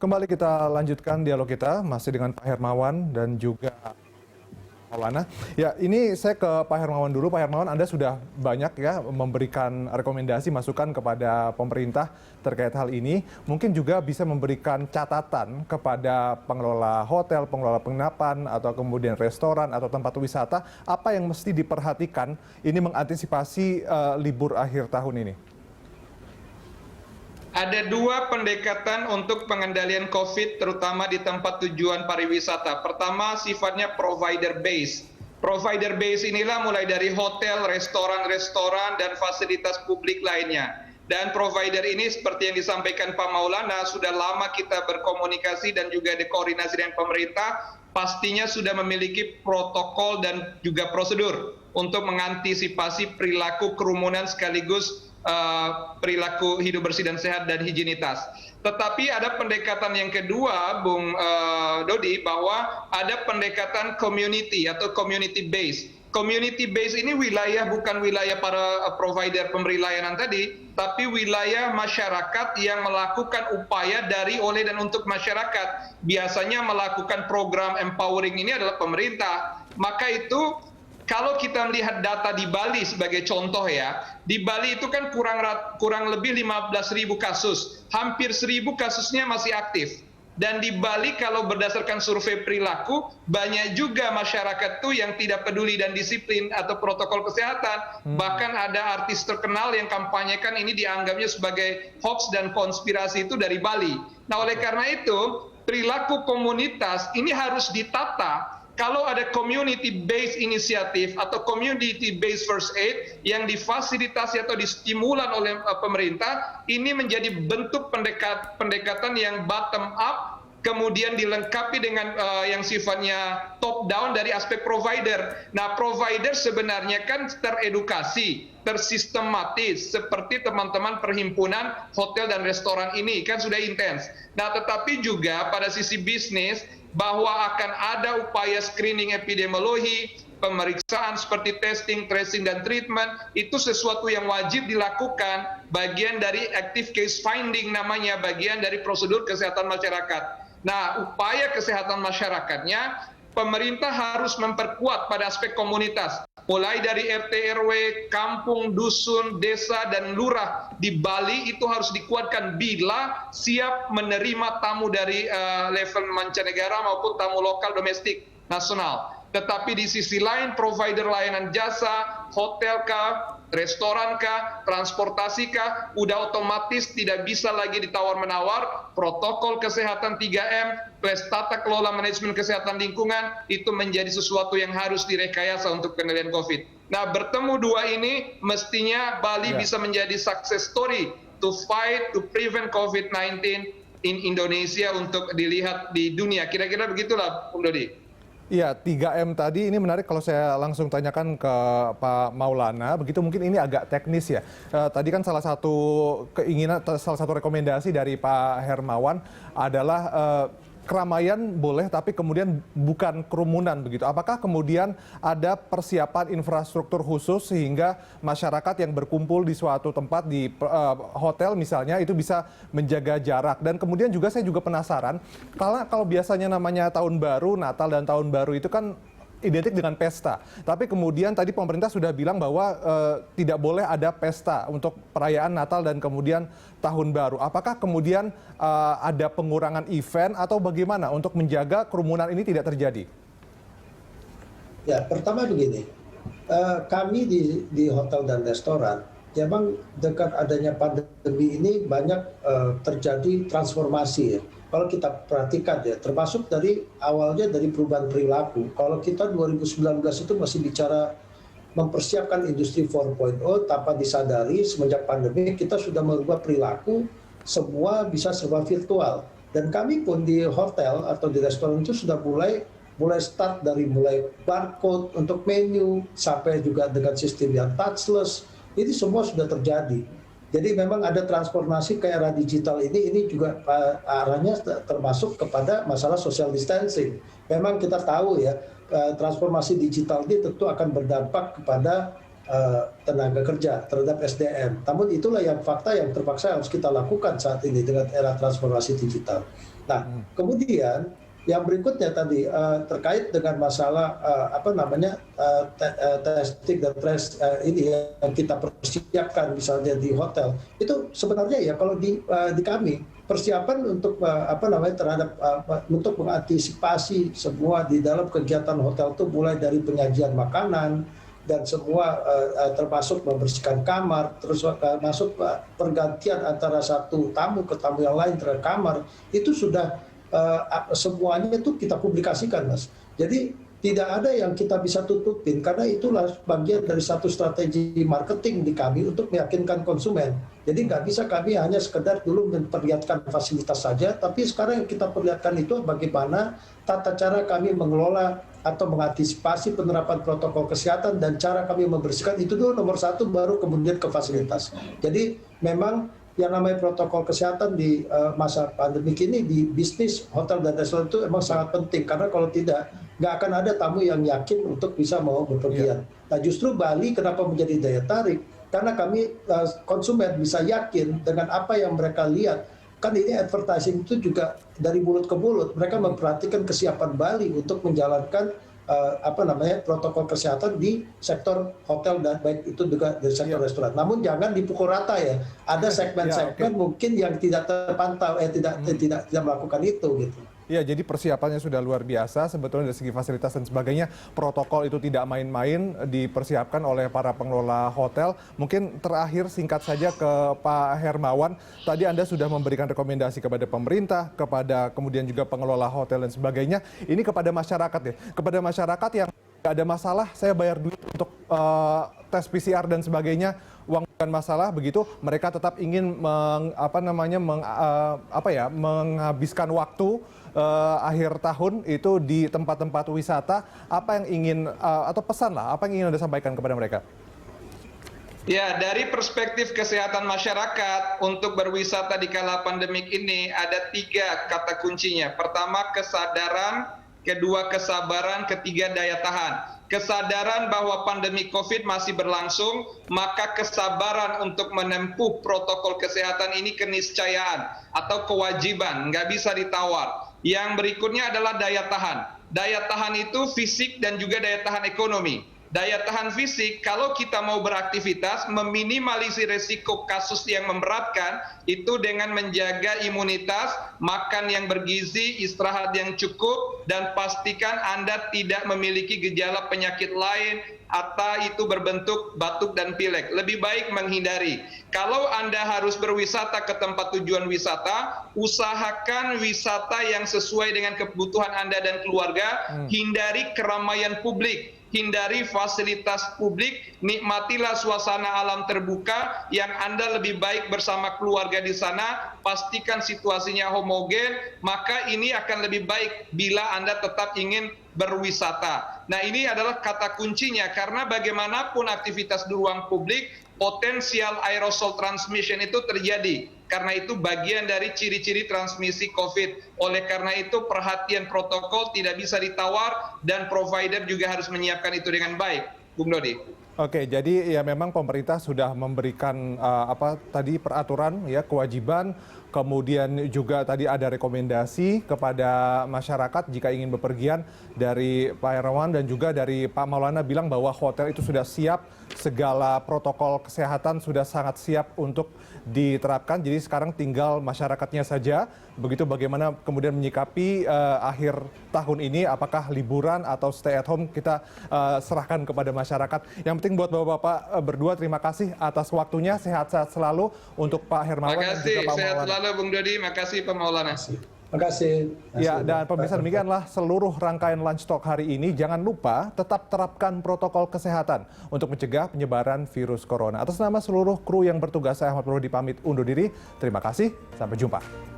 Kembali kita lanjutkan dialog kita masih dengan Pak Hermawan dan juga Maulana. Ya, ini saya ke Pak Hermawan dulu. Pak Hermawan, Anda sudah banyak ya memberikan rekomendasi, masukan kepada pemerintah terkait hal ini. Mungkin juga bisa memberikan catatan kepada pengelola hotel, pengelola penginapan, atau kemudian restoran atau tempat wisata, apa yang mesti diperhatikan ini mengantisipasi libur akhir tahun ini. Ada dua pendekatan untuk pengendalian COVID, terutama di tempat tujuan pariwisata. Pertama, sifatnya provider base. Provider base inilah mulai dari hotel, restoran, dan fasilitas publik lainnya. Dan provider ini seperti yang disampaikan Pak Maulana, sudah lama kita berkomunikasi dan juga dikoordinasi dengan pemerintah, pastinya sudah memiliki protokol dan juga prosedur untuk mengantisipasi perilaku kerumunan sekaligus perilaku hidup bersih dan sehat dan higienitas. Tetapi ada pendekatan yang kedua, Bung Dodi, bahwa ada pendekatan community atau community base. Community base ini wilayah bukan wilayah para provider pemberi layanan tadi, tapi wilayah masyarakat yang melakukan upaya dari, oleh, dan untuk masyarakat. Biasanya melakukan program empowering ini adalah pemerintah. Maka itu kalau kita melihat data di Bali sebagai contoh ya, di Bali itu kan kurang lebih 15.000 kasus, hampir 1.000 kasusnya masih aktif. Dan di Bali kalau berdasarkan survei perilaku, banyak juga masyarakat tuh yang tidak peduli dan disiplin atau protokol kesehatan. Bahkan ada artis terkenal yang kampanyekan ini dianggapnya sebagai hoax dan konspirasi itu dari Bali. Nah, oleh karena itu, perilaku komunitas ini harus ditata. Kalau ada community-based inisiatif atau community-based first aid yang difasilitasi atau distimulan oleh pemerintah, ini menjadi bentuk pendekatan yang bottom up, kemudian dilengkapi dengan yang sifatnya top down dari aspek provider. Nah, provider sebenarnya kan teredukasi, tersistematis, seperti teman-teman perhimpunan hotel dan restoran ini kan sudah intens. Nah, tetapi juga pada sisi bisnis, bahwa akan ada upaya screening epidemiologi, pemeriksaan seperti testing, tracing, dan treatment, itu sesuatu yang wajib dilakukan, bagian dari active case finding namanya, bagian dari prosedur kesehatan masyarakat. Nah, upaya kesehatan masyarakatnya, pemerintah harus memperkuat pada aspek komunitas, mulai dari RT RW, kampung, dusun, desa, dan lurah di Bali itu harus dikuatkan bila siap menerima tamu dari level mancanegara maupun tamu lokal domestik nasional. Tetapi di sisi lain, provider layanan jasa, hotel kah, restoran kah, transportasi kah, udah otomatis tidak bisa lagi ditawar-menawar. Protokol kesehatan 3M plus tata kelola manajemen kesehatan lingkungan itu menjadi sesuatu yang harus direkayasa untuk pengendalian COVID. Nah, bertemu dua ini mestinya Bali bisa menjadi success story to fight, to prevent COVID-19 in Indonesia untuk dilihat di dunia. Kira-kira begitulah, Bung Dodi. Iya, 3M tadi ini menarik kalau saya langsung tanyakan ke Pak Maulana, begitu mungkin ini agak teknis ya. Tadi kan salah satu keinginan, salah satu rekomendasi dari Pak Hermawan adalah keramaian boleh tapi kemudian bukan kerumunan begitu. Apakah kemudian ada persiapan infrastruktur khusus sehingga masyarakat yang berkumpul di suatu tempat di hotel misalnya itu bisa menjaga jarak? Dan kemudian juga saya juga penasaran, kalau biasanya namanya tahun baru, Natal dan tahun baru itu kan identik dengan pesta. Tapi kemudian tadi pemerintah sudah bilang bahwa tidak boleh ada pesta untuk perayaan Natal dan kemudian Tahun Baru. Apakah kemudian ada pengurangan event atau bagaimana untuk menjaga kerumunan ini tidak terjadi? Ya, pertama begini, kami di hotel dan restoran, memang dekat adanya pandemi ini banyak terjadi transformasi ya. Kalau kita perhatikan ya, termasuk dari awalnya dari perubahan perilaku. Kalau kita 2019 itu masih bicara mempersiapkan industri 4.0 tanpa disadari semenjak pandemi kita sudah merubah perilaku, semua bisa serba virtual. Dan kami pun di hotel atau di restoran itu sudah mulai start dari mulai barcode untuk menu sampai juga dengan sistem yang touchless. Ini semua sudah terjadi. Jadi memang ada transformasi ke era digital ini juga arahnya termasuk kepada masalah social distancing. Memang kita tahu ya, transformasi digital ini tentu akan berdampak kepada tenaga kerja, terhadap SDM. Namun itulah yang fakta yang terpaksa harus kita lakukan saat ini dengan era transformasi digital. Nah, kemudian yang berikutnya tadi terkait dengan masalah testing dan trace ini yang kita persiapkan misalnya di hotel, itu sebenarnya ya kalau di kami persiapan untuk terhadap untuk mengantisipasi semua di dalam kegiatan hotel itu mulai dari penyajian makanan dan semua termasuk membersihkan kamar, terus masuk pergantian antara satu tamu ke tamu yang lain terhadap kamar, itu sudah semuanya itu kita publikasikan, Mas. Jadi tidak ada yang kita bisa tutupin karena itulah bagian dari satu strategi marketing di kami untuk meyakinkan konsumen. Jadi nggak bisa kami hanya sekedar dulu memperlihatkan fasilitas saja, tapi sekarang yang kita perlihatkan itu bagaimana tata cara kami mengelola atau mengantisipasi penerapan protokol kesehatan dan cara kami membersihkan itu dulu nomor satu, baru kemudian ke fasilitas. Jadi memang yang namanya protokol kesehatan di masa pandemi ini di bisnis hotel dan restoran itu emang sangat penting, karena kalau tidak nggak akan ada tamu yang yakin untuk bisa mau bepergian. Nah justru Bali kenapa menjadi daya tarik? Karena kami konsumen bisa yakin dengan apa yang mereka lihat. Kan ini advertising itu juga dari mulut ke mulut. Mereka memperhatikan kesiapan Bali untuk menjalankan protokol kesehatan di sektor hotel dan baik itu juga di sektor restoran. Namun jangan dipukul rata ya. Ada segmen-segmen mungkin yang tidak terpantau, tidak melakukan itu gitu. Ya, jadi persiapannya sudah luar biasa sebetulnya dari segi fasilitas dan sebagainya. Protokol itu tidak main-main dipersiapkan oleh para pengelola hotel. Mungkin terakhir singkat saja ke Pak Hermawan. Tadi Anda sudah memberikan rekomendasi kepada pemerintah, kepada kemudian juga pengelola hotel dan sebagainya. Ini kepada masyarakat ya. Kepada masyarakat yang tidak ada masalah, saya bayar duit untuk tes PCR dan sebagainya, uang bukan masalah, begitu mereka tetap ingin menghabiskan waktu akhir tahun itu di tempat-tempat wisata. Apa yang ingin atau pesan lah, apa yang ingin Anda sampaikan kepada mereka? Ya, dari perspektif kesehatan masyarakat untuk berwisata di kala pandemik ini ada 3 kata kuncinya. Pertama, kesadaran, kedua, kesabaran, ketiga, daya tahan. Kesadaran bahwa pandemi COVID masih berlangsung, maka kesabaran untuk menempuh protokol kesehatan ini keniscayaan atau kewajiban, nggak bisa ditawar. Yang berikutnya adalah daya tahan. Daya tahan itu fisik dan juga daya tahan ekonomi. Daya tahan fisik, kalau kita mau beraktivitas, meminimalisir resiko kasus yang memberatkan, itu dengan menjaga imunitas, makan yang bergizi, istirahat yang cukup, dan pastikan Anda tidak memiliki gejala penyakit lain, atau itu berbentuk batuk dan pilek. Lebih baik menghindari. Kalau Anda harus berwisata ke tempat tujuan wisata, usahakan wisata yang sesuai dengan kebutuhan Anda dan keluarga, hindari keramaian publik. Hindari fasilitas publik, nikmatilah suasana alam terbuka yang Anda lebih baik bersama keluarga di sana, pastikan situasinya homogen, maka ini akan lebih baik bila Anda tetap ingin berwisata. Nah, ini adalah kata kuncinya, karena bagaimanapun aktivitas di ruang publik, potensial aerosol transmission itu terjadi. Karena itu bagian dari ciri-ciri transmisi COVID. Oleh karena itu perhatian protokol tidak bisa ditawar dan provider juga harus menyiapkan itu dengan baik. Bung Dodi. Oke, jadi ya memang pemerintah sudah memberikan peraturan ya, kewajiban, kemudian juga tadi ada rekomendasi kepada masyarakat jika ingin bepergian. Dari Pak Hermawan dan juga dari Pak Maulana bilang bahwa hotel itu sudah siap, segala protokol kesehatan sudah sangat siap untuk diterapkan. Jadi sekarang tinggal masyarakatnya saja. Begitu bagaimana kemudian menyikapi akhir tahun ini, apakah liburan atau stay at home, kita serahkan kepada masyarakat. Yang penting buat Bapak-Bapak berdua, terima kasih atas waktunya. Sehat-sehat selalu untuk Pak Hermawan dan juga Pak Maulana. Sehat selalu Bung Dodi, makasih Pak Maulana. Terima kasih. Ya, dan pemirsa, demikianlah seluruh rangkaian Lunch Talk hari ini. Jangan lupa tetap terapkan protokol kesehatan untuk mencegah penyebaran virus corona. Atas nama seluruh kru yang bertugas, saya Ahmad Purwadi pamit undur diri. Terima kasih, sampai jumpa.